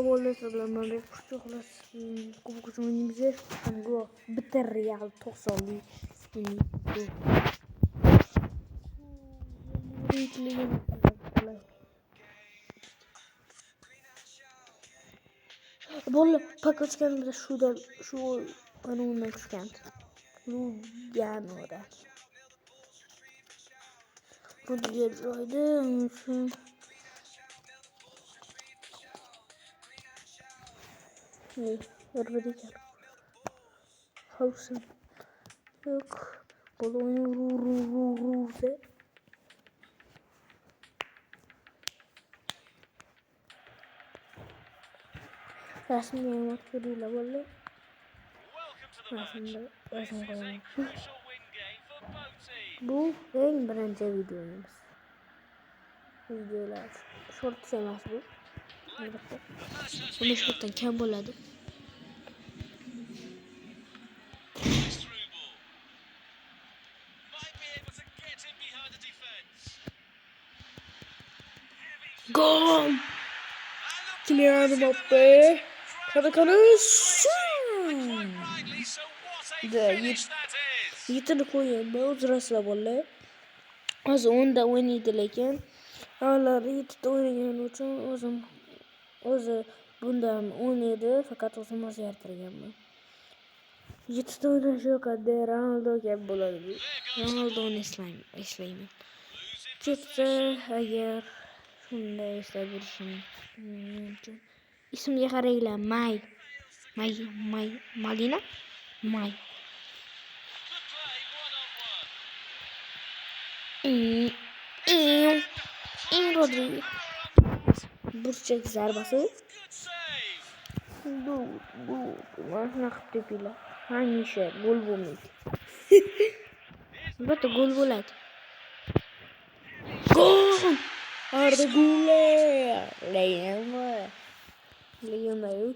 bo'lsa bilaman deb quchoqlash kubok o'yinimizni go bitta real 90lik skin bolla paketkanimda shu anundan tushgan Lugano'da bunga joyda Örbedik Hausen yok Bologna Ruze Rasmi yemek veriyle böyle Rasmi koyalım. Bu en birinci videomuz. Videolar short emas bu. Bunu shortdan kam bo'ladi. Gol! Kylian Mbappé. Kana yetini qo'yib o'zrasla bo'ldi. Hozir 10 da o'ynaydi lekin avvalari 7 da o'ynagan uchun o'zi bundan o'ynaydi, faqat o'zim o'zgartirganman. 7 da o'ynash yo'qadi, Ronaldo kabi bo'ladi. Ronaldoni eslayman. Ketsa agar shunday eslab yurishim mumkin. Ismga qaranglar, Malina. Rodri. Burchak zarbasi. Bu mana qilib tepinglar. Hamisha gol bo'lmaydi. Albatta gol bo'ladi. Gol! Arda Güler. Leonel.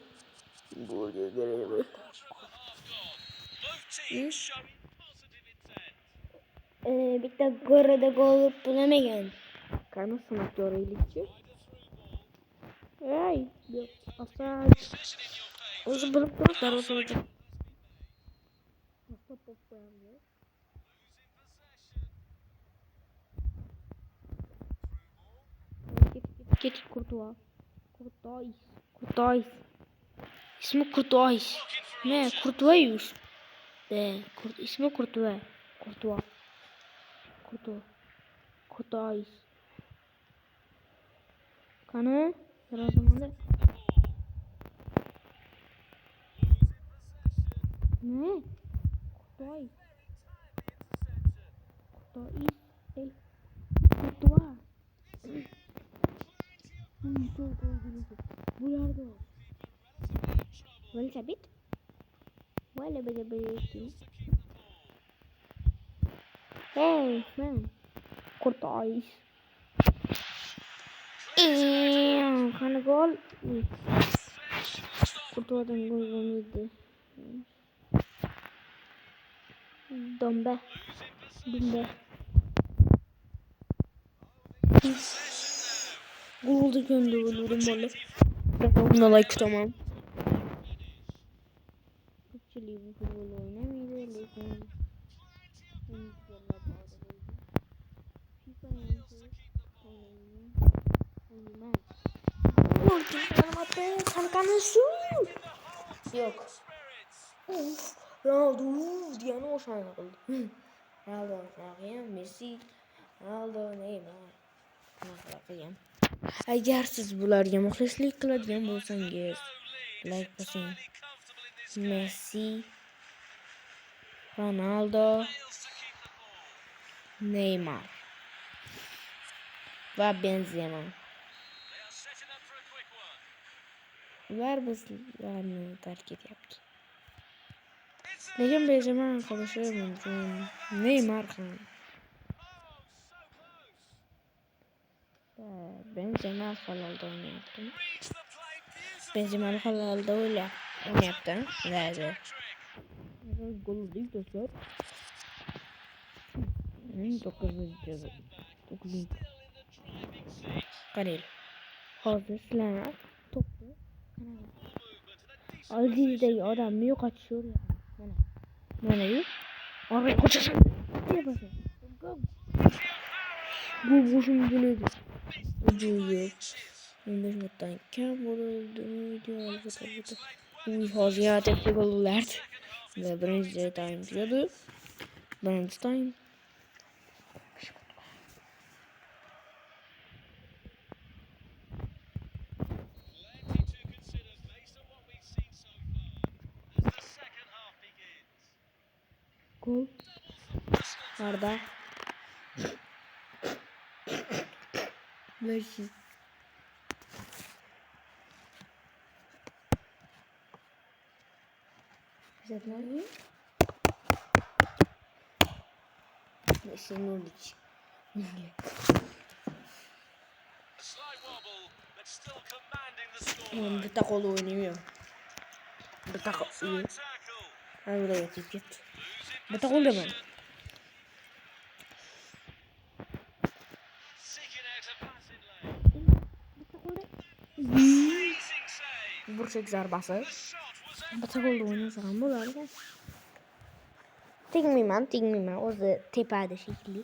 Gol geldi. Bitta gorada gol bulamagan. Qani sinab ko'raylikchi. Ey, offside. O'zi bilib turib darvozaga. Ket Courtois. İsmi Courtois. Ne? Courtois. İsmi Courtois. Courtois. Kana biraz zamanda. Ne? Courtois. Bularda. Vale sabit? Vale bege. Hey man. Courtois. Kana gol. Courtois'dan gol olmadı. Dumbe. Golda gönderiyorum böyle. Buna like tamam. Actually bu futbol oynamıyor lekin. Yok. Ronaldo diye ne hoşuna geldi. Ronaldo, Messi, Ronaldo, Neymar. Agar siz bularga muxlislik qiladigan bo'lsangiz, like bosing. Messi, Ronaldo, Neymar va Benzema. Ular bizlarni tark etyapti. Lekin Benzema qilishi mumkin. Neymar ham. Benzema halolda o'ynayapti. Benzema halolda o'ynayapti. Hozir. Gol deydi do'stlar. 9. Qarang. Hozir sizlar to'pni Aldidagi odamni yo'qotishga uryapman. Mana-yu. Orqaga qochasan. Bu boşum bo'ladi. Ajoyib. 15 minutdan kam bo'ldi. Albatta. Bu hozir yana gol ulardi. Ve birinci time diyordu. Birinci time. Gol. Arda. Messi. Messi. Messi Nordic. Bir tak olu oynayamıyor. Bir tak iyi. Ben buraya yatayım git. Bir tak olu hemen. Burçak zarbası. Bir tak olu oynasam bu var ya. Tegmayman. O'zi tepada shekilli.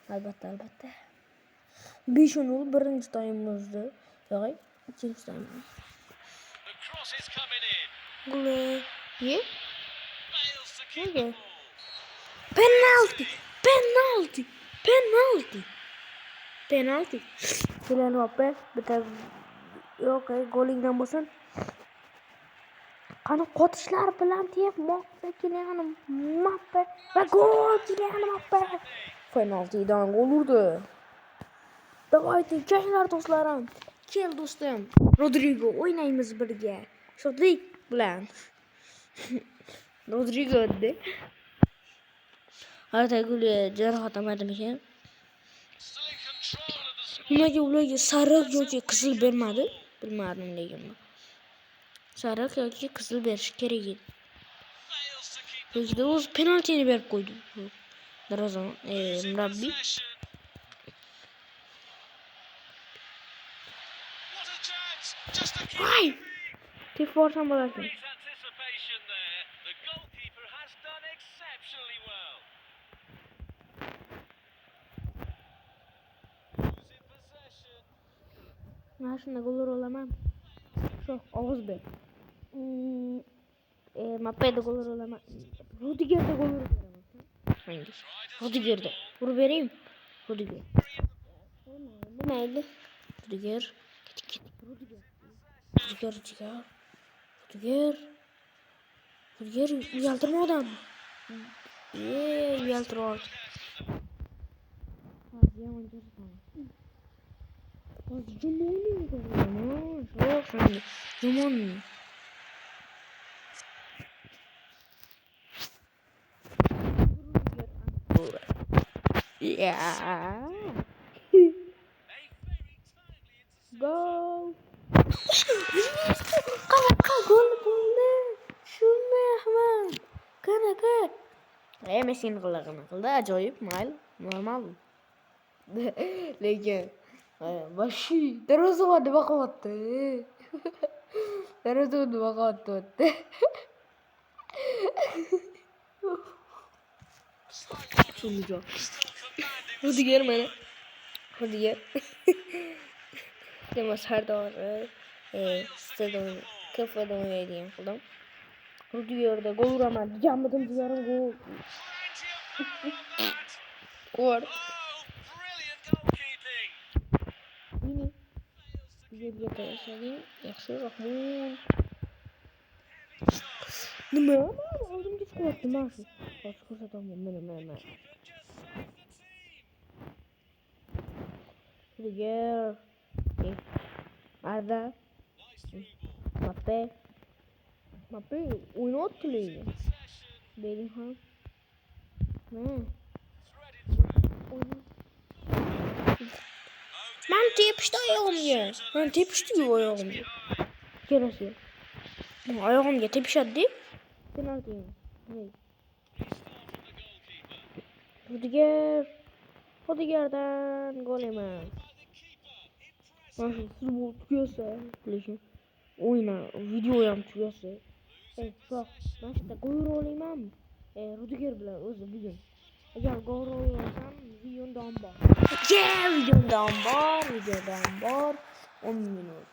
Albatta. 5-0 birinchi taymimizda. Yo'q, ikkinchi taym. Gol. Ye? Nega? Penalti. Kylian Mbappe bitta yo'q, golingdan bo'lsin. Qani qotishlar bilan tepmoqda Kylian Mbappe va gol Kylian Mbappe. Penaltidan gol urdi. Davaydi janglar do'stlarim. Kel do'stim. Rodrigo o'ynaymiz birga. Shodlik bilan. Rodrigo de. Hayata gulga jarohat olmadimikan? Nimaga ularga sariq yoki qizil bermadi? Bilmadim lekin. Sariq yoki qizil berish kerak edi. Yo'qda o'zi penaltini berib qo'ydi. Darvozan, murabbiy. Ay! Tep borsam bo'larkan. Mana shunda gollar olaman. Shu og'iz ber. Mbappeda gollar olaman. Rudigerda gollar olaman. Rudigerda. Urib berayim. Rudiger. Mayli. Rudiger. Rudiger uyaltirma odam. Uyaltirib. Yomon. Yeah. Go. Qanaqa gol bo'ldi? Tushunmayapman. Qanaqa? Messini qildi, ajoyib, mayli, normal. Lekin vashi darvozabon nima qilyapti? Darvozabon nima qilyapti? Shunga. Rudiger mana. Rudiger. Demas har doim stadion kafada o'ynaydigan qildim. Rudigerda gol uraman. Jamidim yarim gol. Gol. Yerga tashladim. Yaxshi, rahmat. Nima? Oldimga chiqyapti mana shu. Hozir ko'rsataman. Mana. Rudiger. Arda. Mbappe o'ynayapti lekin. Bellingham. Ben tepişti ayağımga. Kerasi. Ayağımga tepişadi. Penalti. Rudiger'dan gol emas. Mana shu futbol tugasa, lekin o'yna, video ham tugasa Bak, ben işte gol olayım. Rudiger bilen özü bugün. Eğer gol olarsam videodan var. Yeah, videodan var. 10 minut.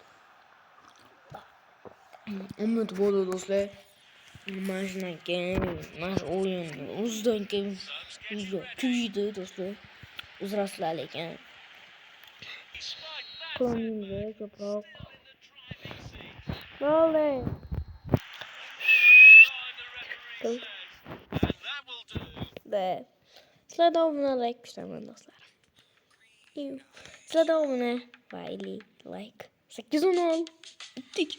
10 minut oldu dostlar. Maçdan maç oyunu uzdan ki video tüydü dostlar. Uzraslar lekin. Klonin ve yaprak. Ne oldu? Ve sizler de abone like pişirmeyin dostlar. Sizler de abone like 8-10 bittik.